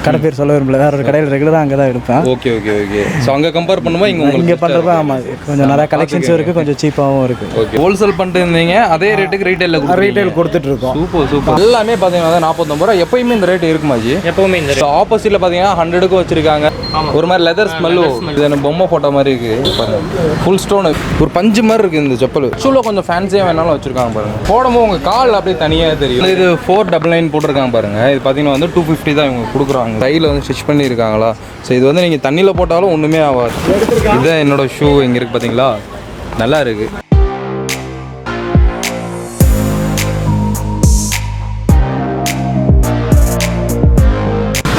கடை பேர் சொல்ல விரும்பல, வேற ஒரு கடையில் ரெகுலராக அங்கே தான் எடுப்பேன். Okay okay okay. ஸோ அங்கே கம்பேர் பண்ணும்போது இங்கே பண்ணுறப்ப ஆமாம் கொஞ்சம் நிறையா கலெக்ஷன்ஸும் இருக்குது, கொஞ்சம் சீப்பாகவும் இருக்குது. ஓகே. ஹோல்சேல் பண்ணிட்டு இருந்தீங்க, அதே ரேட்டுக்கு ரீட்டைல் கொடுத்துட்ருக்கோம். Super super. எல்லாமே பார்த்தீங்கன்னா 49 ரூபா. எப்பயுமே இந்த ரேட் இருக்குமாஜி? எப்பவுமே இந்த ரேட். ஆப்போசிட்டில் பார்த்தீங்கன்னா 100க்கு வச்சிருக்காங்க. ஒரு மாதிரி லெதர் ஸ்மெல்லும் இது பொம்மை போட்டோ மாதிரி இருக்குது. ஃபுல் ஸ்டோன் ஒரு பஞ்சு மாதிரி இருக்குது இந்த செப்பல். ஷூவில் கொஞ்சம் ஃபேன்சியாக வேணாலும் வச்சிருக்காங்க பாருங்க. போடும்போது உங்கள் கால் அப்படியே தனியாக தெரியும். இது 499 போட்டிருக்காங்க பாருங்க. இது பார்த்தீங்கன்னா வந்து 250 தான் இவங்க கொடுக்குறாங்க. கையில் வந்து ஸ்டிச் பண்ணியிருக்காங்களா. ஸோ இது வந்து நீங்கள் தண்ணியில் போட்டாலும் ஒன்றுமே ஆகாது. இதுதான் என்னோட ஷூ இங்கே இருக்குது பார்த்தீங்களா, நல்லா இருக்குது.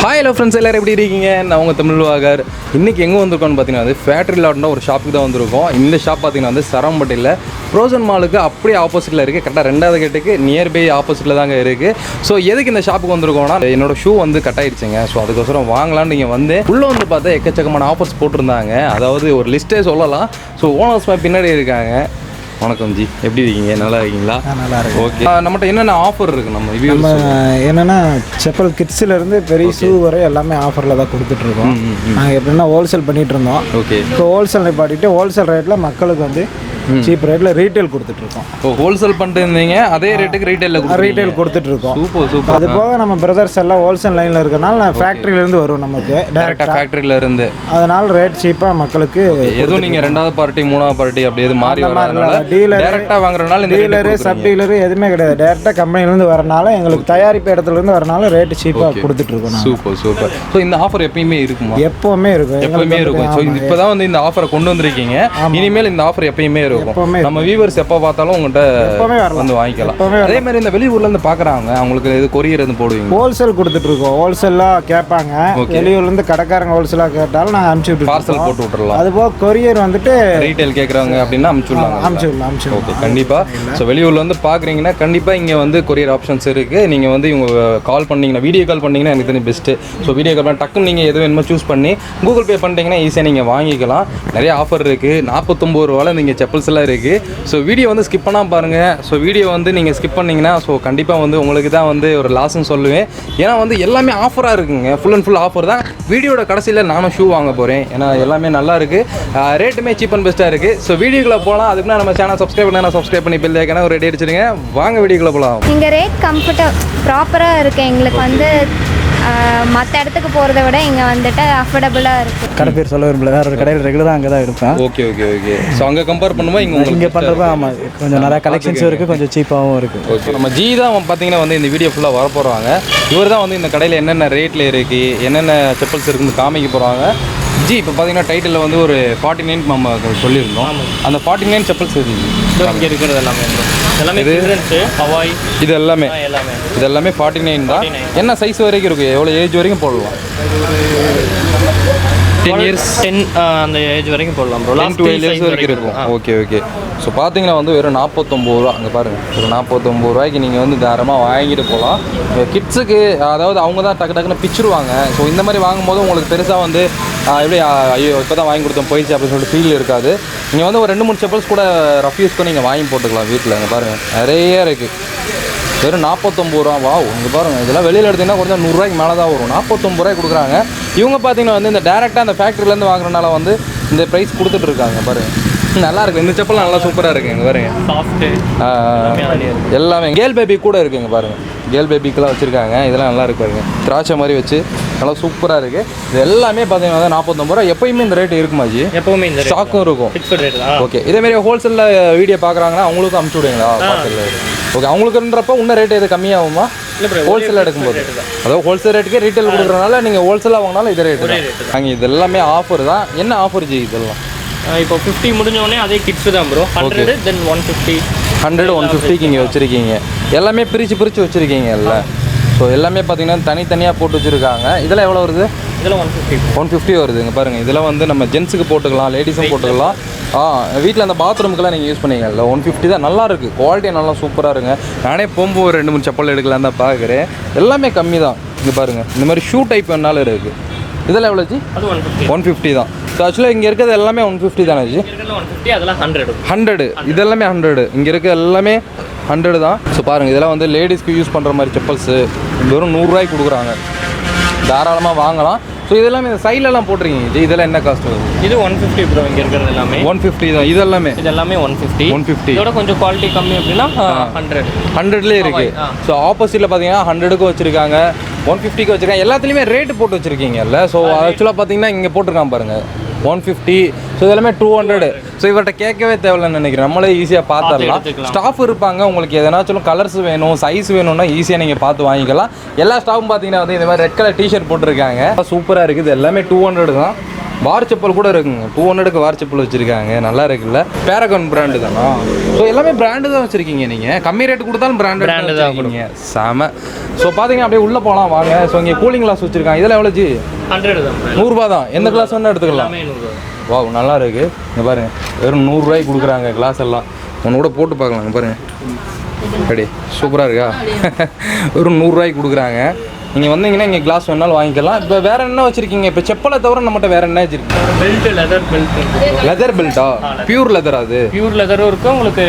ஹாய் ஹலோ ஃப்ரெண்ட்ஸ், எல்லோரும் எப்படி இருக்கீங்க? நான் உங்கள் தமிழ்வாகர். இன்றைக்கி எங்கே வந்திருக்கோன்னு பார்த்தீங்கன்னா வந்து ஃபேக்ட்ரி லாட்னா ஒரு ஷாப்புக்கு தான் வந்திருக்கோம். இந்த ஷாப் பார்த்தீங்கன்னா வந்து சரவம்பட்டியில் ப்ரோசன் மாலுக்கு அப்படியே ஆப்போசிட்டில் இருக்குது. கரெக்டாக 2வது கேட்டுக்கு நியர்பை ஆப்போசிட்டில் தாங்க இருக்குது. ஸோ எதுக்கு இந்த ஷாப்புக்கு வந்திருக்கோம்னா, என்னோடய ஷூ வந்து கட் ஆகிடுச்சுங்க. ஸோ அதுக்கோசரம் வாங்கலான்னு நீங்கள் வந்து உள்ளே வந்து பார்த்தா எக்கச்சக்கமான ஆஃபர்ஸ் போட்டிருந்தாங்க. அதாவது ஒரு லிஸ்ட்டே சொல்லலாம். ஸோ ஓனர்ஸ் பின்னாடி இருக்காங்க. வணக்கம் ஜி, எப்படி இருக்கீங்க? நல்லா இருக்கீங்களா? நல்லா இருக்கு. ஓகே. நம்மகிட்ட என்னென்ன ஆஃபர் இருக்குது? நம்ம என்னென்னா செப்பல் கிட்ஸிலேருந்து பெரிய ஷூ வரை எல்லாமே ஆஃபரில் தான் கொடுத்துட்ருக்கோம். நாங்கள் எப்படின்னா ஹோல்சேல் பண்ணிகிட்டு இருந்தோம். ஓகே. இப்போ ஹோல்சேல் நிப்பாட்டிட்டு ஹோல்சேல் ரேட்டில் மக்களுக்கு வந்து சீப் ரேட்டில் ரீட்டைல் கொடுத்துட்ருக்கோம். இப்போ ஹோல்சேல் பண்ணிட்டு இருந்தீங்க, அதே ரேட்டுக்கு ரீட்டைல் கொடுத்துட்ருக்கோம். Super super. அது போக நம்ம பிரதர்ஸ் எல்லாம் ஹோல்சேல் லைனில் இருக்கனால நான் ஃபேக்ட்ரியிலேருந்து வரும் நமக்கு டேரெக்டாக ஃபேக்ட்ரியிலேருந்து. அதனால் ரேட் சீப்பாக மக்களுக்கு எதுவும் நீங்கள் 2வது பார்ட்டி 3வது பார்ட்டி அப்படி எது மாறி வரனால டேரெக்டாக வாங்குறதுனால டீலரு சப் டீலரு எதுவுமே கிடையாது. டேரெக்டாக கம்பெனிலேருந்து வரனால எங்களுக்கு தயாரிப்பு இடத்துலேருந்து வரனால ரேட்டு சீப்பாக கொடுத்துட்ருக்கோம். Super super. ஸோ இந்த ஆஃபர் எப்பயுமே இருக்குமா? எப்போவுமே இருக்கும். ஸோ இப்போ தான் வந்து இந்த ஆஃபரை கொண்டு வந்திருக்கீங்க. இனிமேல் இந்த ஆஃபர் எப்பயுமே இருக்கும். நம்ம வியூவர்ஸ் எப்போ பார்த்தாலும் உங்கள்கிட்ட வந்து வாங்கிக்கலாம். அதே மாதிரி இந்த வெளியூர்லேருந்து பார்க்குறாங்க, அவங்களுக்கு இது கொரியர் இருந்து போடுவீங்க? ஹோல்சேல் கொடுத்துட்ருக்கோம். ஹோல்சேலாக கேட்பாங்க. வெளியூர்லேருந்து கடைக்காரங்க ஹோல்சேலாக கேட்டாலும் நாங்கள் அனுப்பிச்சி விட்டு பார்சல் போட்டு விட்டுறலாம். அதுபோக கொரியர் வந்துட்டு ரீட்டைல் கேட்குறாங்க அப்படின்னா அனுப்பிச்சுடலாம். ஓகே, கண்டிப்பாக. ஸோ வெளியூரில் வந்து பார்க்குறீங்கன்னா கண்டிப்பாக இங்கே வந்து கொரியர் ஆப்ஷன்ஸ் இருக்குது. நீங்கள் வந்து இவங்க கால் பண்ணிங்கன்னா, வீடியோ கால் பண்ணிங்கன்னா எனக்கு தெரிஞ்சு பெஸ்ட்டு. ஸோ வீடியோ கால் பண்ணி டக்குன்னு நீங்கள் எது வேணுமோ சூஸ் பண்ணி கூகுள் பே பண்ணிட்டீங்கன்னா ஈஸியாக நீங்கள் வாங்கிக்கலாம். நிறைய ஆஃபர் இருக்குது. 49 ரூபாவில் நீங்கள் செப்பல்ஸ் எல்லாம் இருக்குது. ஸோ வீடியோ வந்து ஸ்கிப் பண்ணாமல் பாருங்கள். ஸோ வீடியோ வந்து நீங்கள் ஸ்கிப் பண்ணிங்கன்னா ஸோ கண்டிப்பாக வந்து உங்களுக்கு தான் வந்து ஒரு லாஸ்ன்னு சொல்லுவேன். ஏன்னா வந்து எல்லாமே ஆஃபராக இருக்குங்க. ஃபுல் அண்ட் ஃபுல் ஆஃபர் தான். வீடியோட கடைசியில் நானும் ஷூ வாங்க போகிறேன். ஏன்னா எல்லாமே நல்லா இருக்குது, ரேட்டுமே சீப் அண்ட் பெஸ்ட்டாக இருக்குது. ஸோ வீடியோக்குள்ளே போகலாம். அதுக்குன்னா நம்ம சேனல் சப்ஸ்கிரைப் பண்ணி பெல் ஐக்கான ஒரு ரெடி அடிச்சிடுங்க. வாங்க வீடியோக்குள்ளே போகலாம். இங்கே ரேட் ப்ராப்பராக இருக்குது. எங்களுக்கு வந்து மற்ற இடத்துக்கு போகிறத விட இங்கே வந்துட்டு அஃபோர்டபுளாக இருக்குது. கடை பேர் சொல்ல விரும்பல, வேற ஒரு கடையில் ரெகுலராக அங்கே தான் எடுப்பேன். Okay okay okay. ஸோ அங்கே கம்பேர் பண்ணும்போது இங்கே பண்ணுறப்ப ஆமாம் கொஞ்சம் நிறையா கலெக்ஷன்ஸும் இருக்குது, கொஞ்சம் சீப்பாகவும் இருக்குது. ஓகே. நம்ம ஜி தான் பார்த்தீங்கன்னா வந்து இந்த வீடியோ ஃபுல்லாக வர போகிறாங்க. இவர் தான் வந்து இந்த கடையில் என்னென்ன ரேட்டில் இருக்குது, என்னென்ன செப்பல்ஸ் இருக்குன்னு காமிக்க போகிறாங்க. ஜி இப்போ பார்த்தீங்கன்னா டைட்டிலில் வந்து ஒரு 49 நம்ம சொல்லியிருந்தோம். அந்த 49 செப்பல்ஸ் இங்கே இருக்கிறது எல்லாமே ஹவாய் இது எல்லாமே 49 தான். என்ன சைஸ் வரைக்கும் இருக்குது? எவ்வளோ ஏஜ் வரைக்கும் போடலாம்? 10 years 10 அந்த ஏஜ் வரைக்கும் போடலாம் ப்ரோ. 10 to 12 years வரைக்கும் இருக்கும். Okay okay. ஸோ பார்த்தீங்கன்னா வந்து வெறும் 49 ரூபா. அங்கே பாருங்கள், ஒரு 49 ரூபாய்க்கு நீங்கள் வந்து தாராளமாக வாங்கிட்டு போகலாம். கிட்ஸுக்கு அதாவது அவங்க தான் டக்குன்னு பிச்சிருவாங்க. ஸோ இந்த மாதிரி வாங்கும்போது உங்களுக்கு பெருசாக வந்து எப்படி ஐயோ இப்போ தான் வாங்கி கொடுத்தோம் போயிடுச்சு அப்படின்னு சொல்லிட்டு ஃபீல் இருக்காது. நீங்கள் வந்து ஒரு 2-3 செப்பல்ஸ் கூட ரஃப் யூஸ் பண்ணி நீங்கள் வாங்கி போட்டுக்கலாம் வீட்டில். அங்கே பாருங்கள் நிறைய இருக்குது. வெறும் 49 ரூபா. வா, இங்கே பாருங்கள், இதெல்லாம் வெளியில் எடுத்திங்கன்னா கொஞ்சம் 100 ரூபாய்க்கு மேலே தான் வரும். 49 ரூபாய்க்கு கொடுக்குறாங்க. இவங்க பார்த்தீங்கன்னா வந்து இந்த டேரெக்டாக அந்த ஃபேக்ட்ரிலேருந்து வாங்குறதுனால வந்து இந்த ப்ரைஸ் கொடுத்துட்ருக்காங்க. பாருங்கள், நல்லா இருக்குது. இந்த செப்பல் நல்லா சூப்பராக இருக்குது. இங்கே பாருங்க, எல்லாமே கேர்ள் பேபி கூட இருக்குங்க. பாருங்கள், கேர்ள் பேபிக்கெலாம் வச்சுருக்காங்க. இதெல்லாம் நல்லா இருக்கு பாருங்க, திராட்சை மாதிரி வச்சு நல்லா சூப்பராக இருக்குது. இது எல்லாமே பார்த்தீங்கன்னா 49 ரூபா. எப்பயுமே இந்த ரேட் இருக்குமா ஜி? எப்பவுமே இந்த ஸ்டாக்கும் இருக்கும். ஓகே. இதேமாரி ஹோல்சேலில் வீடியோ பார்க்குறாங்கன்னா அவங்களுக்கும் அனுப்பிச்சி விடுவீங்களா? ஓகே. அவங்களுக்குன்றப்போ இன்னும் ரேட் எது கம்மியாகுமா? ஹோல்சேல் எடுக்கும்போது அதாவது ஹோல்சேல் ரேட்டுக்கே ரீட்டைல் கொடுக்குறதுனால நீங்கள் ஹோல்சேலாக வாங்கினாலும் இதே ரேட்டு தான். நாங்கள் இது எல்லாமே ஆஃபர் தான். என்ன ஆஃபர் ஜி இதெல்லாம்? இப்போ 50 முடிஞ்சோடனே அதே கிட்ஸ் தான் ப்ரோ. 100 தென் 150 150க்கு இங்கே வச்சுருக்கீங்க. எல்லாமே பிரித்து வச்சுருக்கீங்க இல்லை? ஸோ எல்லாமே பார்த்தீங்கன்னா தனித்தனியாக போட்டு வச்சுருக்காங்க. இதெல்லாம் எவ்வளோ வருது? இதெல்லாம் 150 வருது. இங்கே பாருங்கள், இதெல்லாம் வந்து நம்ம ஜென்ஸுக்கு போட்டுக்கலாம், லேடிஸும் போட்டுக்கலாம். வீட்டில் அந்த பாத்ரூமுக்கெல்லாம் நீங்கள் யூஸ் பண்ணிக்கல. 150 தான். நல்லா இருக்குது, குவாலிட்டி நல்லா சூப்பராக இருங்க. நானே போகும்போது ஒரு 2-3 செப்பல் எடுக்கலாம் தான் பார்க்குறேன். எல்லாமே கம்மி தான். இங்கே பாருங்கள், இந்த மாதிரி ஷூ டைப் வேணாலும் இருக்குது. இதெல்லாம் எவ்வளோ ஜி? 150 தான். ஸோ ஆக்சுவலாக இங்கே இருக்கிறது எல்லாமே 150 தானே ஜி? 100. இது எல்லாமே 100. இங்கே இருக்க எல்லாமே 100 தான். ஸோ பாருங்கள், இதெல்லாம் வந்து லேடிஸ்க்கு யூஸ் பண்ணுற மாதிரி செப்பல்ஸு வெறும் 100 ரூபாய்க்கு கொடுக்குறாங்க. தாராளமாக வாங்கலாம். ஸோ இதெல்லாம் இந்த சைட்லலாம் போட்டிருக்கீங்க ஜி, இதெல்லாம் என்ன காஸ்ட் வருது? இது 150 ப்ரோ. இங்கே இருக்கிறது எல்லாமே 150 தான். இதெல்லாமே 150. இதோட கொஞ்சம் குவாலிட்டி கம்மி அப்படின்னா 100லேயே இருக்குது. ஸோ ஆப்போசிட்டில் பார்த்தீங்கன்னா 100க்கு வச்சுருக்காங்க, 150க்கு வச்சுருக்காங்க. எல்லாத்துலேயுமே ரேட்டு போட்டு வச்சுருக்கீங்கல்ல. ஸோ ஆக்சுவலாக பார்த்தீங்கன்னா இங்கே போட்டிருக்கான் பாருங்கள் 150. ஸோ இதெல்லாமே 200. ஸோ இவர்கிட்ட கேட்கவே தேவையில்லைன்னு நினைக்கிறேன், நம்மளே ஈஸியாக பார்த்துடலாம். ஸ்டாஃப் இருப்பாங்க, உங்களுக்கு எதனாச்சும் கலர்ஸ் வேணும், சைஸ் வேணும்னா ஈஸியாக நீங்கள் பார்த்து வாங்கிக்கலாம். எல்லா ஸ்டாஃபும் பார்த்தீங்கன்னா வந்து இந்த மாதிரி ரெட் கலர் டிஷர்ட் போட்டிருக்காங்க, சூப்பராக இருக்குது. எல்லாமே 200 தான். வார் செப்பல் கூட இருக்குங்க, 200க்கு வார் செப்பல் வச்சுருக்காங்க, நல்லா இருக்குல்ல. பேரகான் பிராண்டு தானா? ஸோ எல்லாமே பிராண்டு தான் வச்சுருக்கீங்க நீங்கள், கம்மி ரேட்டு கொடுத்தாலும் பிராண்டு தான் கொடுங்க. செம. ஸோ பார்த்தீங்கன்னா அப்படியே உள்ளே போகலாம் வாங்க. ஸோ இங்கே கூலிங் கிளாஸ் வச்சுருக்காங்க, இதெல்லாம் எவ்வளோ ஜி? 100 தான். 100 ரூபா தான். எந்த கிளாஸ் வேணால் எடுத்துக்கலாம். வா நல்லா இருக்குது. இங்கே பாருங்கள் வெறும் 100 ரூபாய்க்கு கொடுக்குறாங்க கிளாஸ் எல்லாம். ஒன்று கூட போட்டு பார்க்கலாம் பாருங்கள், ரெடி சூப்பராக இருக்கா? வெறும் 100 ரூபாய்க்கு கொடுக்குறாங்க. நீங்கள் வந்தீங்கன்னா இங்கே கிளாஸ் வேணாலும் வாங்கிக்கலாம். இப்போ வேறு என்ன வச்சுருக்கீங்க? இப்போ செப்பலை தவிர நம்மகிட்ட வேறு என்ன வச்சுருக்கீங்க? Belt, leather belt. லெதர் பெல்ட்டா? Pure leather? அது பியூர் லெதரும் இருக்குது உங்களுக்கு,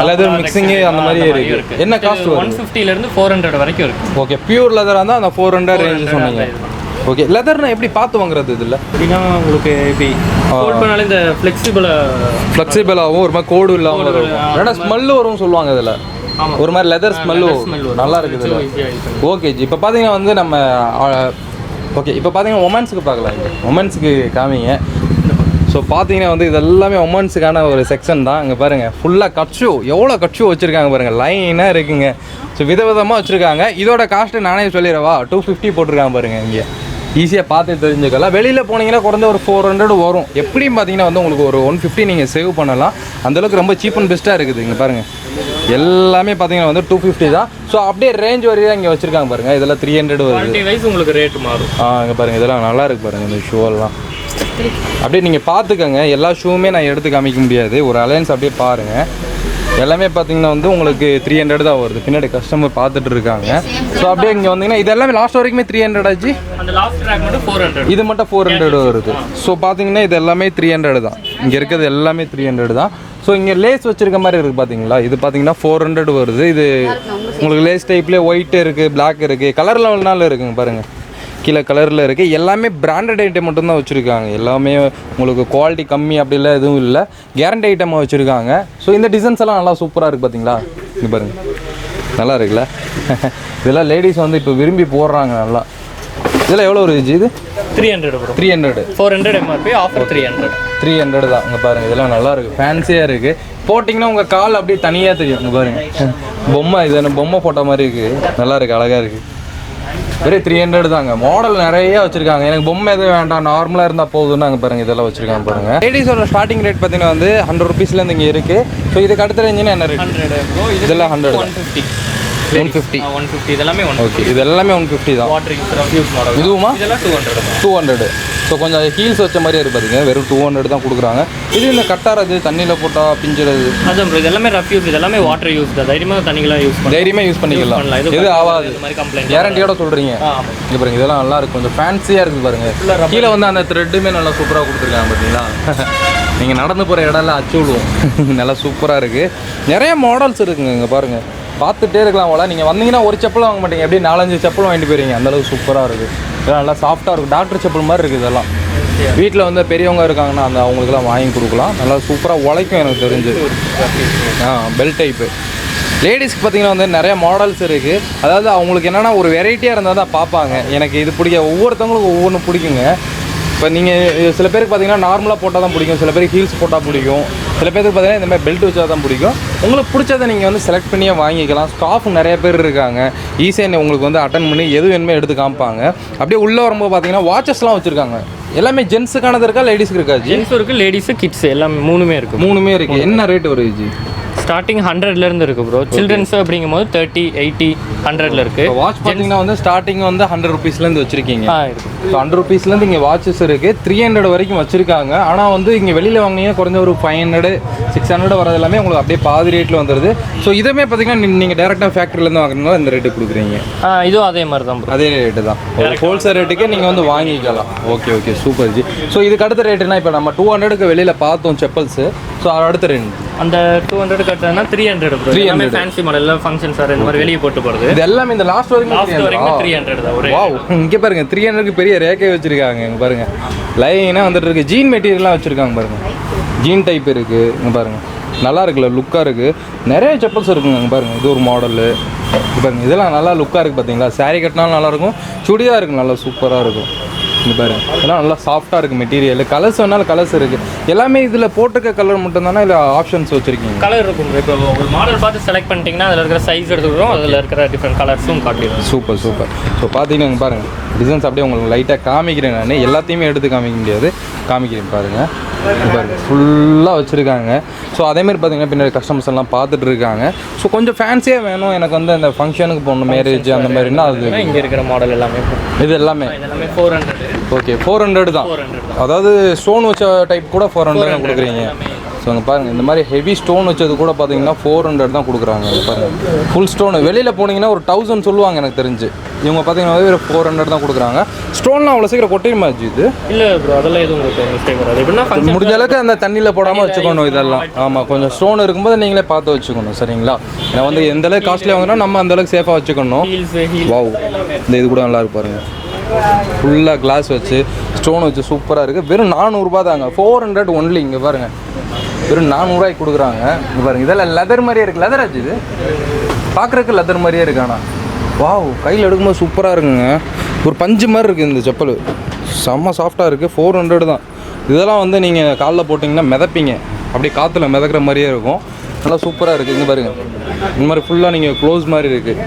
லெதர் மிக்சிங்கு அந்த மாதிரி இருக்குது. என்ன காஸ்ட் வரும்? 150லேருந்து 400 வரைக்கும் இருக்குது. ஓகே, பியூர் லெதராக இருந்தால் அந்த 400 ரேஞ்சு சொன்னீங்க. ஓகே, லெதர்னா எப்படி பார்த்து வாங்குறது? இதில் அப்படின்னா உங்களுக்கு எப்படி கோட் பண்ணாலும் இந்த ஃப்ளெக்சிபிளாகவும் ஒரு மாதிரி கோடு இல்லாமல் இருக்கும். ஏன்னா ஸ்மெல்லு வரும்னு சொல்லுவாங்க இதில், ஒரு மாதிரி லெதர் ஸ்மெல்லு நல்லா இருக்குது இதில். ஓகே ஜி, இப்போ பார்த்தீங்கன்னா வந்து நம்ம ஓகே இப்போ பார்த்தீங்கன்னா உமன்ஸுக்கு பார்க்கலாம். இங்கே உமன்ஸுக்கு காமிங்க. ஸோ பார்த்தீங்கன்னா வந்து இது எல்லாமே உமன்ஸுக்கான ஒரு செக்ஷன் தான். இங்கே பாருங்கள் ஃபுல்லாக கட்ஷூ, எவ்வளோ கட்ஷூ வச்சுருக்காங்க பாருங்கள், லைனாக இருக்குங்க. ஸோ விதவிதமாக வச்சுருக்காங்க. இதோட காஸ்ட்டு நானே சொல்லிடுறவா, 250 போட்டிருக்காங்க பாருங்கள். இங்கே ஈஸியாக பார்த்து தெரிஞ்சுக்கலாம். வெளியில் போனீங்கன்னா குறைந்த ஒரு 400 வரும். எப்படியும் பார்த்தீங்கன்னா வந்து உங்களுக்கு ஒரு 150 நீங்கள் சேவ் பண்ணலாம். அந்தளவுக்கு ரொம்ப சீப் அண்ட் பெஸ்ட்டாக இருக்குது. இங்கே பாருங்கள் எல்லாமே பார்த்தீங்கன்னா வந்து 250 தான். ஸோ அப்படியே ரேஞ்ச் வரையாக இங்கே வச்சுருக்காங்க பாருங்கள். இதெல்லாம் 300 வருது. உங்களுக்கு ரேட் மாறும். இங்கே பாருங்கள் இதெல்லாம் நல்லா இருக்குது பாருங்கள். இந்த ஷூவெல்லாம் அப்படியே நீங்கள் பார்த்துக்கோங்க. எல்லா ஷூவுமே நான் எடுத்து காமிக்க முடியாது, ஒரு அலையன்ஸ் அப்படியே பாருங்கள். எல்லாமே பார்த்தீங்கன்னா வந்து உங்களுக்கு 300 தான் வருது. பின்னாடி கஸ்டமர் பார்த்துட்டு இருக்காங்க. ஸோ அப்படியே இங்கே வந்தீங்கன்னா இது எல்லாமே லாஸ்ட் வரைக்குமே 300 ஆச்சு. இது மட்டும் 400 வருது. ஸோ பார்த்தீங்கன்னா இது எல்லாமே 300 தான். இங்கே இருக்கிறது எல்லாமே 300 தான். ஸோ இங்கே லேஸ் வச்சுருக்க மாதிரி இருக்குது பார்த்தீங்களா, இது பார்த்தீங்கன்னா 400 வருது. இது உங்களுக்கு லேஸ் டைப்லேயே ஒயிட் இருக்குது, பிளாக் இருக்குது, கலர் லெவல்னால இருக்குங்க பாருங்கள், கீழே கலரில் இருக்குது. எல்லாமே பிராண்டட் ஐட்டம் மட்டும்தான் வச்சுருக்காங்க. எல்லாமே உங்களுக்கு குவாலிட்டி கம்மி அப்படிலாம் எதுவும் இல்லை, கேரண்டி ஐட்டமாக வச்சுருக்காங்க. ஸோ இந்த டிசைன்ஸ் எல்லாம் நல்லா சூப்பராக இருக்குது பார்த்தீங்களா, இங்கே பாருங்கள் நல்லா இருக்குல்ல. இதெல்லாம் லேடிஸ் வந்து இப்போ விரும்பி போடுறாங்க நல்லா. இதெல்லாம் எவ்வளோ ஒரு இது? 300 ப்ரோ. 300. 400 MRP, ஆஃபர் 300 தான். இங்கே பாருங்கள் இதெல்லாம் நல்லா இருக்குது, ஃபேன்சியாக இருக்குது. போட்டிங்கன்னா உங்கள் கால் அப்படியே தனியாக தெரியும். இங்கே பாருங்கள் பொம்மை, இது பொம்மை போட்ட மாதிரி இருக்குது, நல்லா இருக்குது, அழகாக இருக்குது. வெறும் 300 தாங்க. மாடல் நிறைய வச்சுருக்காங்க. எனக்கு பொம்மை எதுவும் வேண்டாம், நார்மலாக இருந்தால் போதும்னு அங்கே பாருங்கள் இதெல்லாம் வச்சுருக்காங்க பாருங்கள். லேடிஸோட ஸ்டார்டிங் ரேட் பார்த்தீங்கன்னா வந்து 100 ருபீஸ்லேருந்து இங்கே இருக்குது. ஸோ இதுக்கு அடுத்த ரேஞ்சுன்னா என்ன ரேட்? 100. இதெல்லாம் 100, 150. இதெல்லாமே ஓகே, இது எல்லாமே 150 தான். இதுவுமா 200. ஸோ கொஞ்சம் ஹீல்ஸ் வச்ச மாதிரியே இருக்குது பார்த்தீங்க, வெறும் 200 தான் கொடுக்குறாங்க. இது இந்த கட்டாரது தண்ணியில் போட்டால் பிஞ்சிறது அதான் ப்ரோ. இதெல்லாமே ரஃப் யூஸ், இதெல்லாமே வாட்டர் யூஸ் தான். தைரியமாக தண்ணிக்கெல்லாம் தைரியமாக யூஸ் பண்ணிக்கலாம். எது ஆகாது, கேரண்டியோட சொல்கிறீங்க. இங்கே பாருங்கள் இதெல்லாம் நல்லா இருக்குது, கொஞ்சம் ஃபேன்சியாக இருக்குது பாருங்கள். கீழே வந்து அந்த த்ரெட்டுமே நல்லா சூப்பராக கொடுத்துருக்காங்க பார்த்தீங்களா. நீங்கள் நடந்து போகிற இடம்லாம் அச்சு விடுவோம், நல்லா சூப்பராக இருக்குது. நிறைய மாடல்ஸ் இருக்குங்க. இங்கே பாருங்கள் பார்த்துட்டே இருக்கலாம் போல. நீங்கள் வந்தீங்கன்னா ஒரு செப்பல் வாங்க மாட்டீங்க, எப்படியும் 4-5 செப்பல் வாங்கிட்டு போயிருங்க. அந்தளவுக்கு சூப்பராக இருக்குது. இதெல்லாம் நல்லா சாஃப்டாக இருக்கும், டாக்டர் செப்பல் மாதிரி இருக்குது. இதெல்லாம் வீட்டில் வந்து பெரியவங்க இருக்காங்கன்னா அந்த அவங்களுக்குலாம் வாங்கி கொடுக்கலாம். நல்லா சூப்பராக உழைக்கும் எனக்கு தெரிஞ்சு. பெல்ட் டைப்பு லேடிஸ்க்கு பார்த்தீங்கன்னா வந்து நிறைய மாடல்ஸ் இருக்குது. அதாவது அவங்களுக்கு என்னென்னா ஒரு வெரைட்டியாக இருந்தால் தான் பார்ப்பாங்க. எனக்கு இது பிடிக்க, ஒவ்வொருத்தவங்களுக்கும் ஒவ்வொன்று பிடிக்குங்க. இப்போ நீங்கள் சில பேருக்கு பார்த்தீங்கன்னா நார்மலாக போட்டால் தான் பிடிக்கும், சில பேருக்கு ஹீல்ஸ் போட்டால் பிடிக்கும், சில பேருக்கு பார்த்தீங்கன்னா இந்த மாதிரி பெல்ட் வச்சா தான் பிடிக்கும். உங்களுக்கு பிடிச்சதை நீங்கள் வந்து செலக்ட் பண்ணியே வாங்கிக்கலாம். ஸ்டாஃப் நிறைய பேர் இருக்காங்க, ஈஸியாக உங்களுக்கு வந்து அட்டன் பண்ணி எது வேணுமே எடுத்து காமிப்பாங்க. அப்படியே உள்ளே வரும்போது பார்த்தீங்கன்னா வாட்சஸ்லாம் வச்சுருக்காங்க. எல்லாமே ஜென்ஸுக்கானது இருக்கா, லேடிஸ்க்கு இருக்கா? ஜென்ஸும் இருக்குது, லேடிஸு, கிட்ஸ் எல்லாமே மூணுமே இருக்குது. மூணுமே இருக்குது. என்ன ரேட் வருது ஜி? ஸ்டார்டிங் 100லேருந்து இருக்குது ப்ரோ. சில்ட்ரன்ஸ் அப்படிங்கும்போது 30, 80, 100ல் இருக்குது. வாட்ச் பார்த்தீங்கன்னா வந்து ஸ்டார்டிங் வந்து 100 ருபீஸ்லேருந்து வச்சுருக்கீங்க. ஸோ 100 ருபீஸ்லேருந்து இங்கே வாட்சஸ் இருக்குது. 300 வரைக்கும் வச்சுருக்காங்க. ஆனால் வந்து இங்கே வெளியில் வாங்கினீங்கன்னா குறைஞ்ச ஒரு 500, 600 வரது எல்லாமே உங்களுக்கு அப்படியே பாதி ரேட்டில் வந்துடுது. ஸோ இதுவுமே பார்த்தீங்கன்னா நீங்கள் டேரெக்டாக ஃபேக்ட்ரிலேருந்து வாங்கினாலும் இந்த ரேட்டு கொடுக்குறீங்க. இதுவும் அதே மாதிரி தான் ப்ரோ, அதே ரேட்டு தான். ஒரு ஹோல்சேல் ரேட்டுக்கே நீங்கள் வந்து வாங்கிக்கலாம். Okay super G. ஸோ இதுக்கு அடுத்த ரேட்டுனா இப்போ நம்ம 200க்கு வெளியில் பார்த்தோம் செப்பல்ஸு. ஸோ அடுத்த ரேஞ்ச் அந்த 200 கட்டுறதுனா 300 ப்ரோ. 300 ஃபேன்சி மாடல்ல ஃபங்க்ஷன் சார் இந்த மாதிரி வெளியே போட்டு போகிறது. இது எல்லாமே இந்த லாஸ்ட் வரைக்கும் 300 தான் ஒரே. வாவ், இங்கே பாருங்க 300க்கு பெரிய ரேக்கே வச்சிருக்காங்க. இங்கே பாருங்க லைனாக வந்துட்டு இருக்கு. ஜீன் மெட்டீரியல்லாம் வச்சிருக்காங்க பாருங்க. ஜீன் டைப் இருக்கு. இங்கே பாருங்க நல்லா இருக்குல்ல, லுக்காக இருக்குது. நிறைய செப்பல்ஸ் இருக்குங்க. இங்கே பாருங்கள் இது ஒரு மாடலு. பாருங்கள் இதெல்லாம் நல்லா லுக்காக இருக்குது பார்த்தீங்களா. சாரீ கட்டினாலும் நல்லாயிருக்கும், சுடியாக இருக்குது, நல்லா சூப்பராக இருக்கும். இங்கே பாருங்கள் இதெல்லாம் நல்லா சாஃப்டாக இருக்குது மெட்டீரியல். கலர்ஸ் வேணாலும் கலர்ஸ் இருக்குது. எல்லாமே இதில் போட்டுக்க கலர் மட்டும் தானே இல்லை ஆப்ஷன்ஸ் வச்சுருக்கீங்க? கலர் இருக்கும். இப்போ ஒரு மாடல் பார்த்து செலக்ட் பண்ணிட்டீங்கன்னா அதில் இருக்கிற சைஸ் எடுத்துக்கிறோம், அதில் இருக்கிற டிஃப்ரெண்ட் கலர்ஸும் காட்டிடுவோம். Super super. ஸோ பார்த்தீங்கன்னா பாருங்கள் டிசைன்ஸ் அப்படியே உங்களுக்கு லைட்டாக காமிக்கிறேன். நான் எல்லாத்தையுமே எடுத்து காமிக்க முடியாது, காமிக்கிறேன் பாருங்கள். பாருங்கள் ஃபுல்லாக வச்சுருக்காங்க. ஸோ அதேமாதிரி பார்த்தீங்கன்னா பின்னாடி கஸ்டமர்ஸ் எல்லாம் பார்த்துட்டு இருக்காங்க. ஸோ கொஞ்சம் ஃபேன்சியாக வேணும் எனக்கு வந்து அந்த ஃபங்க்ஷனுக்கு போகணும், மேரேஜ் அந்த மாதிரினா அது இங்கே இருக்கிற மாடல் எல்லாமே இது எல்லாமே 400. ஓகே 400 தான். அதாவது ஸ்டோன் வச்ச டைப் கூட 400 கொடுக்குறீங்க. ஸோ அங்கே பாருங்கள் இந்த மாதிரி ஹெவி ஸ்டோன் வச்சது கூட பார்த்தீங்கன்னா 400 தான் கொடுக்குறாங்க. பாருங்கள் ஃபுல் ஸ்டோனு வெளியில் போனீங்கன்னா ஒரு 1000 சொல்லுவாங்க எனக்கு தெரிஞ்சு. இவங்க பார்த்தீங்கன்னா ஒரு 400 தான் கொடுக்குறாங்க. ஸ்டோன்லாம் அவ்வளோ சீக்கிரம் கொட்டிருமாச்சு இது? இல்லை ப்ரோ, அதெல்லாம் எதுவும் உங்களுக்கு மிஸ்டேக் வராது. எப்படின்னா முடிஞ்ச அளவுக்கு அந்த தண்ணியில் போடாமல் வச்சுக்கணும் இதெல்லாம். ஆமாம், கொஞ்சம் ஸ்டோன் இருக்கும்போது நீங்களே பார்த்து வச்சுக்கணும் சரிங்களா. ஏன்னா வந்து எந்த அளவுக்கு காஸ்ட்லியாக வாங்கினா நம்ம அந்த அளவுக்கு சேஃபாக வச்சுக்கணும். வாவ், இந்த இது கூட நல்லா இருக்கு பாருங்கள். ஃபுல்லாக கிளாஸ் வச்சு ஸ்டோன் வச்சு சூப்பராக இருக்குது. வெறும் 400 ரூபா தாங்க. 400 ஒன்லி. இங்கே பாருங்கள் வெறும் 400 ரூபாய்க்கு கொடுக்குறாங்க. இங்கே பாருங்கள் இதெல்லாம் லெதர் மாதிரியே இருக்குது. லெதர் ஆச்சு இது பார்க்குறதுக்கு லெதர் மாதிரியே இருக்கு. ஆனால் வாவ், கையில் எடுக்கும்போது சூப்பராக இருக்குங்க. ஒரு பஞ்சு மாதிரி இருக்குது இந்த செப்பல். செம்ம சாஃப்டாக இருக்குது. 400 தான். இதெல்லாம் வந்து நீங்கள் காலில் போட்டிங்கன்னா மிதப்பீங்க, அப்படியே காற்றுல மிதக்கிற மாதிரியே இருக்கும். நல்லா சூப்பராக இருக்குது. இங்கே பாருங்கள் இந்த மாதிரி ஃபுல்லாக நீங்கள் க்ளோஸ் மாதிரி இருக்குது,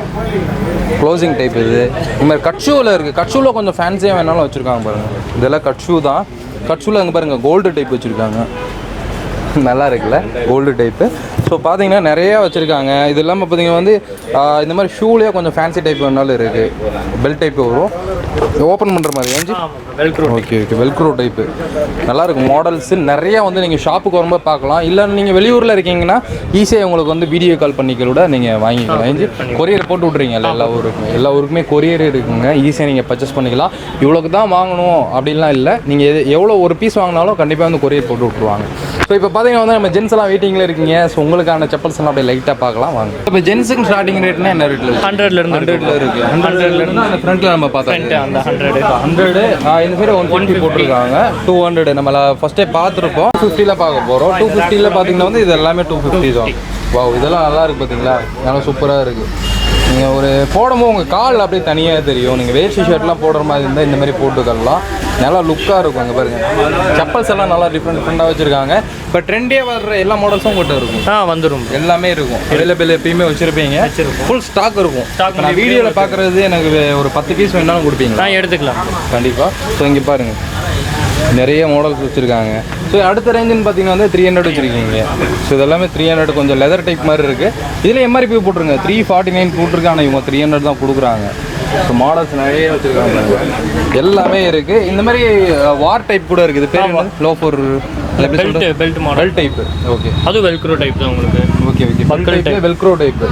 க்ளோசிங் டைப். இது இந்த மாதிரி கட் ஷூவில் இருக்குது. கட் ஷூவில் கொஞ்சம் ஃபேன்சியாக வேணாலும் வச்சுருக்காங்க பாருங்கள். இதெல்லாம் கட் ஷூ தான். கட் ஷூவில் அங்கே பாருங்கள் கோல்டு டைப் வச்சுருக்காங்க. நல்லா இருக்குல்ல கோல்டு டைப்பு. ஸோ பார்த்தீங்கன்னா நிறையா வச்சுருக்காங்க. இது இல்லாமல் பார்த்தீங்கன்னா வந்து இந்த மாதிரி ஷூலேயே கொஞ்சம் ஃபேன்சி டைப் வேணாலும் இருக்குது. பெல்ட் டைப்பு வரும், ஓப்பன் பண்ணுற மாதிரி ஏஞ்சி. Velcro. Okay okay Velcro type நல்லாயிருக்கும். மாடல்ஸு நிறையா வந்து நீங்கள் ஷாப்புக்கு வரும்போது பார்க்கலாம். இல்லை நீங்கள் வெளியூரில் இருக்கீங்கன்னா ஈஸியாக உங்களுக்கு வந்து வீடியோ கால் பண்ணிக்க கூட நீங்கள் வாங்கிக்கலாம். ஏஞ்சி கொரியர் போட்டு விட்றீங்க எல்லா ஊருக்குமே கொரியர் இருக்குங்க. ஈஸியாக நீங்கள் பர்ச்சேஸ் பண்ணிக்கலாம். இவ்வளோக்கு தான் வாங்கணும் அப்படின்லாம் இல்லை. நீங்கள் எவ்வளோ ஒரு பீஸ் வாங்கினாலும் கண்டிப்பாக வந்து கொரியர் போட்டு விட்ருவாங்க. ஸோ இப்போ பார்த்தீங்கன்னா வந்து நம்ம ஜென்ஸ் எல்லாம் வெயிட்டிங்கில் இருக்கீங்க. ஸோ உங்களுக்கான செப்பல்ஸ் எல்லாம் அப்படியே லைட்டாக பார்க்கலாம் வாங்க. இப்போ ஜென்ஸுக்கு ஸ்டார்டிங் ரேட்னா என்ன ரேட்டில்? 100லேருந்து இருக்குது. 100லேருந்து அந்த ஃப்ரண்ட்டில் நம்ம பார்த்தோம். அந்த 100 இந்த சைடு 150 போட்டிருக்காங்க. 200 நம்ம ஃபஸ்ட்டே பார்த்துருப்போம். 250 பார்க்க போகிறோம். 250 பார்த்தீங்கன்னா வந்து இது எல்லாமே 250 தான். வாவ், இதெல்லாம் நல்லா இருக்குது பார்த்தீங்களா, நல்லா சூப்பராக இருக்குது. நீங்கள் ஒரு போடும்போது உங்கள் கால் அப்படியே தனியாக தெரியும். நீங்கள் வேஷ்டி ஷர்ட்லாம் போடுற மாதிரி இருந்தால் இந்த மாதிரி போட்டுக்கலாம், நல்லா லுக்காக இருக்கும். அங்கே பாருங்கள் செப்பல்ஸ் எல்லாம் நல்லா டிஃப்ரெண்டாக வச்சுருக்காங்க. இப்போ ட்ரெண்டே வர்ற எல்லா மாடல்ஸும் உங்கள்கிட்ட இருக்கும். வந்துடும், எல்லாமே இருக்கும். அவைலபிள் எப்பயுமே வச்சுருப்பீங்க. ஃபுல் ஸ்டாக் இருக்கும். நான் வீடியோவில் பார்க்குறது எனக்கு ஒரு 10 பீஸ் வேணாலும் கொடுப்பீங்க, எடுத்துக்கலாம் கண்டிப்பாக. ஸோ இங்கே பாருங்கள் நிறைய மாடல்ஸ் வச்சுருக்காங்க. ஸோ அடுத்த ரேஞ்சுன்னு பார்த்தீங்கன்னா வந்து 300 வச்சுருக்கீங்க. ஸோ இதெல்லாமே 300 கொஞ்சம் லெதர் டைப் மாதிரி இருக்குது. இதில் எம்ஆர்பி போட்டிருங்க 349 போட்டிருக்காங்க. இவங்க 300 தான் கொடுக்குறாங்க. ஸோ மாடல்ஸ் நிறைய வச்சுருக்காங்க, எல்லாமே இருக்குது. இந்த மாதிரி வார் டைப் கூட இருக்குது. பேர் loafer belt model, belt type. Okay, அது வெல்க்ரோ டைப் தான் உங்களுக்கு. Okay okay buckle type velcro type.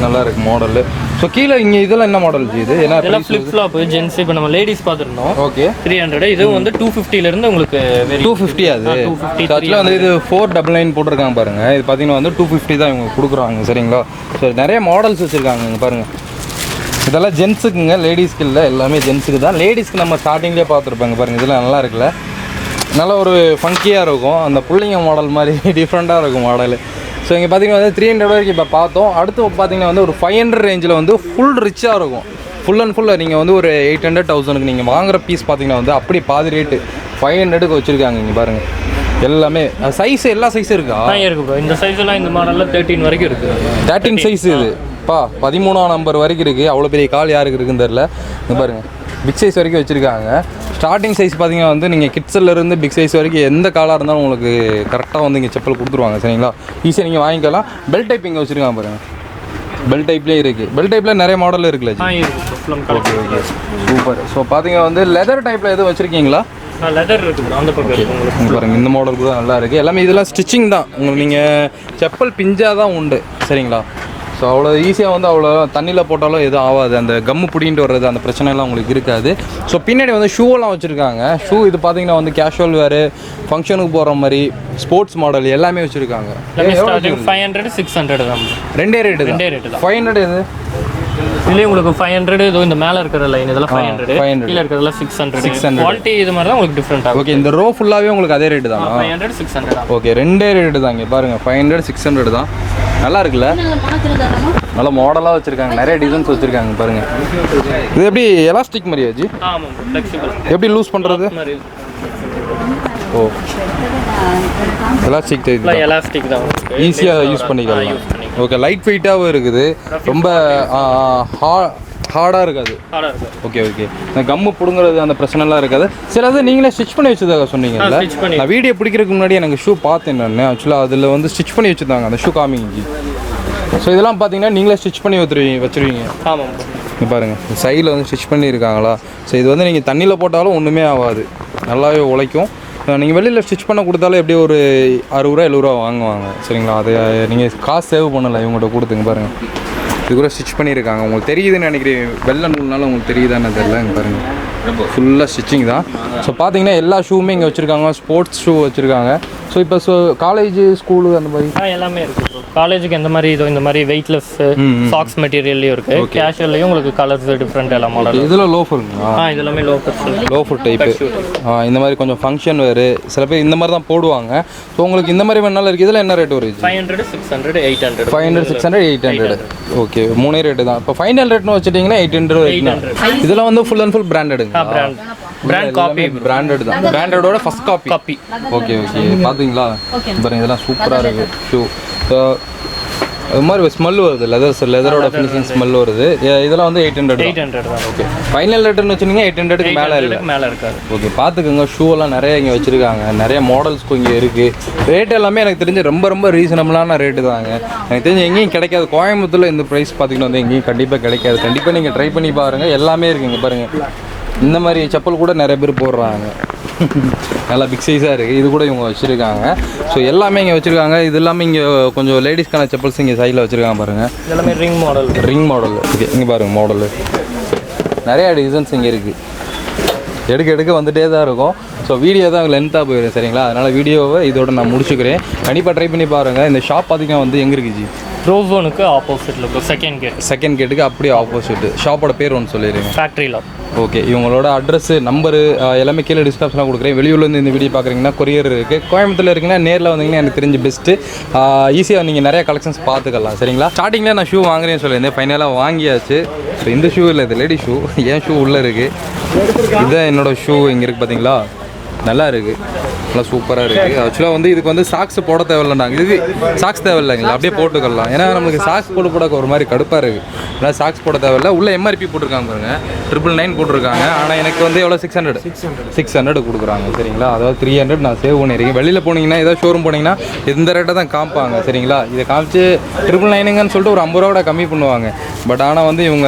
நல்லா இருக்கு மாடல். ஸோ கீழே இங்கே இதெல்லாம் என்ன மாடல் இது? ஏன்னா இதெல்லாம் ஃப்ளிப் ஃப்ளாப் ஜென்ஸ். இப்போ நம்ம லேடிஸ் பார்த்துருந்தோம். ஓகே 300. இது வந்து 250லேருந்து உங்களுக்கு 250. அது 250. ஆக்சுவலாக வந்து இது 499 போட்டிருக்காங்க பாருங்க. இது பார்த்தீங்கன்னா வந்து 250 தான் இவங்க கொடுக்குறாங்க சரிங்களா. ஸோ நிறைய மாடல்ஸ் வச்சுருக்காங்க. இங்கே பாருங்கள் இதெல்லாம் ஜென்ஸுக்குங்க, லேடிஸ்க்கு இல்லை, எல்லாமே ஜென்ஸுக்கு தான். லேடிஸ்க்கு நம்ம ஸ்டார்டிங்லேயே பார்த்துருப்பாங்க பாருங்கள். இதெல்லாம் நல்லா இருக்குல்ல, நல்லா ஒரு ஃபங்கியாக இருக்கும். அந்த பிள்ளைங்க மாடல் மாதிரி டிஃப்ரெண்ட்டாக இருக்கும் மாடல். ஸோ இங்கே பார்த்தீங்கன்னா வந்து 300 வரைக்கும் இப்போ பார்த்தோம். அடுத்து பார்த்தீங்கன்னா வந்து ஒரு 500 ரேஞ்சில் வந்து ஃபுல் ரிச்சாக இருக்கும். ஃபுல் அண்ட் ஃபுல்லாக நீங்கள் வந்து ஒரு 800, 1000க்கு நீங்கள் வாங்குகிற பீஸ் பார்த்தீங்கன்னா வந்து அப்படி பாதி ரேட்டு 500க்கு வச்சுருக்காங்க. இங்கே பாருங்கள் எல்லாமே சைஸ், எல்லா சைஸும் இருக்கா? இருக்குது ப்ரோ. இந்த சைஸ்லாம் இந்த மாடலில் 13 வரைக்கும் இருக்குது. 13 சைஸ் இது பா 13ஆம் நம்பர் வரைக்கும் இருக்குது. அவ்வளோ பெரிய கால் யாருக்கு இருக்குன்னு தெரில. இங்கே பாருங்கள் பிக் சைஸ் வரைக்கும் வச்சுருக்காங்க. ஸ்டார்டிங் சைஸ் பார்த்தீங்கன்னா வந்து நீங்கள் கிட்ஸ்லேருந்து பிக் சைஸ் வரைக்கும் எந்த காலாக இருந்தாலும் உங்களுக்கு கரெக்டாக வந்து இங்கே செப்பல் கொடுத்துருவாங்க சரிங்களா. ஈஸியாக நீங்கள் வாங்கிக்கலாம். பெல்ட் டைப் இங்கே வச்சுருக்காங்க பாருங்கள். பெல்ட் டைப்லேயே இருக்குது. பெல்ட் டைப்பில் நிறைய மாடல் இருக்குல்ல. Okay okay super. ஸோ பார்த்தீங்கன்னா வந்து லெதர் டைப்பில் எதுவும் வச்சுருக்கீங்களா? லெதர் இருக்குது அந்த பக்கம் பாருங்கள். இந்த மாடல் கூட நல்லா இருக்குது. எல்லாமே இதெல்லாம் ஸ்டிச்சிங் தான். உங்களுக்கு நீங்கள் செப்பல் பிஞ்சாக தான் உண்டு சரிங்களா. ஸோ அவ்வளோ ஈஸியாக வந்து அவ்வளோ தண்ணியில் போட்டாலும் எதுவும் ஆகாது, அந்த கம்மு பிடின்ட்டு வர்றது அந்த பிரச்சனைலாம் உங்களுக்கு இருக்காது. ஸோ பின்னாடி வந்து ஷூவெல்லாம் வச்சுருக்காங்க. ஷூ இது பார்த்தீங்கன்னா வந்து கேஷுவல் வேறு, ஃபங்க்ஷனுக்கு போகிற மாதிரி, ஸ்போர்ட்ஸ் மாடல் எல்லாமே வச்சுருக்காங்க. 500 600 தான். ரெண்டே ரேட்டு தான். 500 எது இதுலேயே உங்களுக்கு 500 இதோ இந்த மேலே இருக்கிற லைன் இதெல்லாம் 500 கீழே இருக்கிறதுல 600 குவாலிட்டி இது மாதிரி தான் உங்களுக்கு டிஃப்ரெண்ட் ஆகும். ஓகே, இந்த ரோ ஃபுல்லாகவே உங்களுக்கு அதே ரேட்டு தான். 500 600. ஓகே, ரெண்டே ரேட்டு தான். இங்கே பாருங்கள் 500 600 தான். நல்லா இருக்குல்ல, நல்லா மாடலாக வச்சுருக்காங்க, நிறைய டிசைன்ஸ் வச்சுருக்காங்க பாருங்கள். இது எப்படி எலாஸ்டிக் மாதிரியா ஜி? ஆமாம், ஃப்ளெக்சிபிள். எப்படி லூஸ் பண்ணுறது? ஓ, எலாஸ்டிக் எலாஸ்டிக் தான், ஈஸியாக யூஸ் பண்ணிக்கலாம். ஓகே, லைட் வெயிட்டாகவும் இருக்குது, ரொம்ப ஹார்டாக இருக்காது. ஓகே ஓகே, இந்த கம்மு பிடுங்குறது அந்த பிரச்சனைலாம் இருக்காது. சிலது நீங்களே ஸ்டிச் பண்ணி வச்சதாக சொன்னீங்கல்ல? நான் வீடியோ பிடிக்கிறதுக்கு முன்னாடி எனக்கு ஷூ பார்த்தேன் நான். ஆக்சுவலாக அதில் வந்து ஸ்டிச் பண்ணி வச்சுருந்தாங்க அந்த ஷூ காமிங்கி. ஸோ இதெல்லாம் பார்த்தீங்கன்னா நீங்களே ஸ்டிச் பண்ணி வச்சுருவீங்க. ஆமாம், இங்கே பாருங்கள் சைடில் வந்து ஸ்டிச் பண்ணியிருக்காங்களா. ஸோ இது வந்து நீங்கள் தண்ணியில் போட்டாலும் ஒன்றுமே ஆகாது, நல்லாவே உழைக்கும். நீங்கள் வெளியில் ஸ்டிச் பண்ண கொடுத்தாலும் எப்படியும் ஒரு 60 ரூபா 70 ரூபா வாங்குவாங்க. சரிங்களா, அது நீங்கள் காசு சேவ் பண்ணலை, இவங்கள்ட்ட கொடுத்துங்க பாருங்கள். இது கூட ஸ்டிச் பண்ணியிருக்காங்க, உங்களுக்கு தெரியுதுன்னு நினைக்கிறேன். வெள்ளை நூல்னால உங்களுக்கு தெரியுதான்னு தெரியல. இங்கே பாருங்கள் ஃபுல்லாக ஸ்டிச்சிங் தான். ஸோ பார்த்தீங்கன்னா எல்லா ஷூவுமே இங்கே வச்சுருக்காங்க, ஸ்போர்ட்ஸ் ஷூ வச்சுருக்காங்க. ஸோ இப்போ காலேஜ் ஸ்கூலு அந்த மாதிரி எல்லாமே இருக்குது. காலேஜுக்கு எந்த மாதிரி இதோ இந்த மாதிரி வெயிட்லெஸ் சாக்ஸ் மெட்டீரியல்லையும் இருக்குது, கேஷுவல்லையும் உங்களுக்கு கலர்ஸ் டிஃப்ரெண்ட் எல்லாம் மாடல். இதில் லோஃபருங்களா? இதெல்லாமே லோஃபர் டைப்பு. இந்த மாதிரி கொஞ்சம் ஃபங்க்ஷன் வேறு, சில பேர் இந்த மாதிரி தான் போடுவாங்க. ஸோ உங்களுக்கு இந்த மாதிரி வேணாலும் இருக்குது. இதில் என்ன ரேட் வருது? 500 600 800. 500 600 800. ஓகே, 3 ரேட்டு தான். இப்போ 500 வச்சுட்டிங்கன்னா 800. இதெல்லாம் வந்து ஃபுல் அண்ட் ஃபுல் பிராண்டடுங்க. பிராண்ட் காப்பி, பிராண்டட் தான். பிராண்டடோட ஃபர்ஸ்ட் காப்பி. ஓகே ஓகே, பார்த்தீங்களா பாருங்க, இதெல்லாம் சூப்பராக இருக்குது ஷூ. ஸோ அது மாதிரி ஸ்மெல் வருது, லெதரோட ஃபினிஷிங் ஸ்மெல் வருது. இதெல்லாம் வந்து 800 தான். ஓகே, ஃபைனல் ரேட்டுன்னு வச்சுருந்தீங்க 800க்கு மேலே இருக்காது. ஓகே, பார்த்துக்கோங்க. ஷூவெல்லாம் நிறைய இங்கே வச்சுருக்காங்க, நிறைய மாடல்ஸ்க்கும் இங்கே இருக்குது. ரேட் எல்லாமே எனக்கு தெரிஞ்சு ரொம்ப ரொம்ப ரீசனபிளான ரேட்டு தாங்க. எனக்கு தெரிஞ்சு எங்கேயும் கிடைக்காது. கோயம்புத்தூரில் இந்த ப்ரைஸ் பார்த்தீங்கன்னா வந்து எங்கேயும் கண்டிப்பாக கிடைக்காது. கண்டிப்பாக நீங்கள் ட்ரை பண்ணி பாருங்கள், எல்லாமே இருக்குங்க பாருங்கள். இந்த மாதிரி செப்பல் கூட நிறைய பேர் போடுறாங்க, நல்லா பிக் சைஸாக இருக்குது. இது கூட இவங்க வச்சுருக்காங்க. ஸோ எல்லாமே இங்கே வச்சுருக்காங்க. இது எல்லாமே இங்கே கொஞ்சம் லேடிஸ்க்கான செப்பல்ஸ் இங்கே சைடில் வச்சுருக்காங்க பாருங்கள். எல்லாமே ரிங் மாடல். ஓகே, இங்கே பாருங்கள் மாடலு நிறையா டிசைன்ஸ் இங்கே இருக்குது. எடுக்க வந்துகிட்டே தான் இருக்கும். ஸோ வீடியோ தான் லென்த்தாக போயிடும். சரிங்களா, அதனால் வீடியோவை இதோட நான் முடிச்சுக்கிறேன். கண்டிப்பாக ட்ரை பண்ணி பாருங்கள். இந்த ஷாப் பார்த்திங்கன்னா வந்து எங்கே இருக்குது ஜி? ப்ரோசோனுக்கு ஆப்போசிட்டில் இருக்கும், செகண்ட் கேட்டுக்கு அப்படியே ஆப்போசிட். ஷாப்போட பேர் ஒன்று சொல்லிடுங்க. Factory lot. ஓகே, இவங்களோட அட்ரஸ்ஸு நம்பரு எல்லாமே கீழே டிஸ்கிரிப்ஷனில் கொடுக்குறேன். வெளியூர்லேருந்து இந்த வீடியோ பார்க்குறீங்கன்னா கொரியர் இருக்குது. கோயம்புத்தூரில் இருக்குன்னா நேரில் வந்தீங்கன்னா எனக்கு தெரிஞ்சு பெஸ்ட்டு. ஈஸியாக நீங்கள் நிறைய கலெக்ஷன்ஸ் பார்த்துக்கலாம். சரிங்களா, ஸ்டார்டிங்கில் நான் ஷூ வாங்குறேன்னு சொல்லியிருந்தேன், ஃபைனலாக வாங்கியாச்சு. ஸோ இந்த ஷூ இல்லை, இது லேடி ஷூ. ஏன் ஷூ உள்ளே இருக்குது. இதுதான் என்னோடய ஷூ இங்கே இருக்குது பார்த்தீங்களா, நல்லா இருக்குது, நல்லா சூப்பராக இருக்குது. ஆக்சுவலாக வந்து இதுக்கு வந்து சாக்ஸ் போட தேவையில்லைண்டாங்க. இது சாக்ஸ் தேவையில்லைங்களா, அப்படியே போட்டுக்கலாம். ஏன்னா நம்மளுக்கு சாக்ஸ் போட ஒரு மாதிரி கடுப்பாக இருக்குது. அதனால் சாக்ஸ் போட தேவையில்லை. உள்ள எம்ஆர்பி போட்டிருக்காங்க பாருங்க, 999 போட்டிருக்காங்க. ஆனால் எனக்கு வந்து எவ்வளோ 600 கொடுக்குறாங்க. சரிங்களா, அதாவது 300 நான் சேவ் பண்ணியிருக்கேன். வெளியில் போனீங்கன்னா ஏதாவது ஷோரூம் போனீங்கன்னா இந்த ரேட்டை தான் காமிப்பாங்க. சரிங்களா, இதை காமிச்சு 999ங்கன்னு சொல்லிட்டு ஒரு 50 ரூபா கம்மி பண்ணுவாங்க. பட் ஆனால் வந்து இவங்க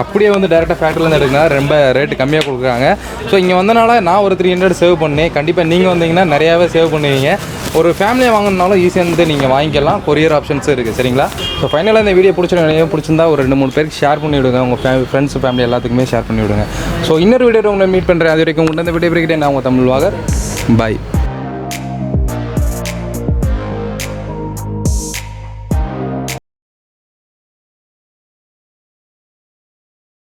அப்படியே வந்து டேரெக்டாக ஃபேக்ட்ரிலேருந்து எடுக்குனா ரொம்ப ரேட்டு கம்மியாக கொடுக்குறாங்க. ஸோ இங்கே வந்தனால நான் ஒரு 300 சேவ் பண்ணேன். கண்டிப்பாக நீங்கள் வந்தீங்கன்னா நிறையாவே சேவ் பண்ணுவீங்க. ஒரு ஃபேமிலியாக வாங்கினாலும் ஈஸியாக வந்து நீங்கள் வாங்கிக்கலாம். கொரியர் ஆப்ஷன்ஸ் இருக்குது. சரிங்களா, ஸோ ஃபைனலாக இந்த வீடியோ பிடிச்சிருந்தா ஒரு 2-3 பேருக்கு ஷேர் பண்ணி விடுங்க. உங்கள் ஃப்ரெண்ட்ஸ் ஃபேமிலி எல்லாத்துக்குமே ஷேர் பண்ணி விடுங்க. ஸோ இன்னொரு வீடியோ உங்களை மீட் பண்ணுறேன். அது வரைக்கும் உங்களை இந்த வீடியோ நான் உங்கள் தமிழ் வாகர். பாய்.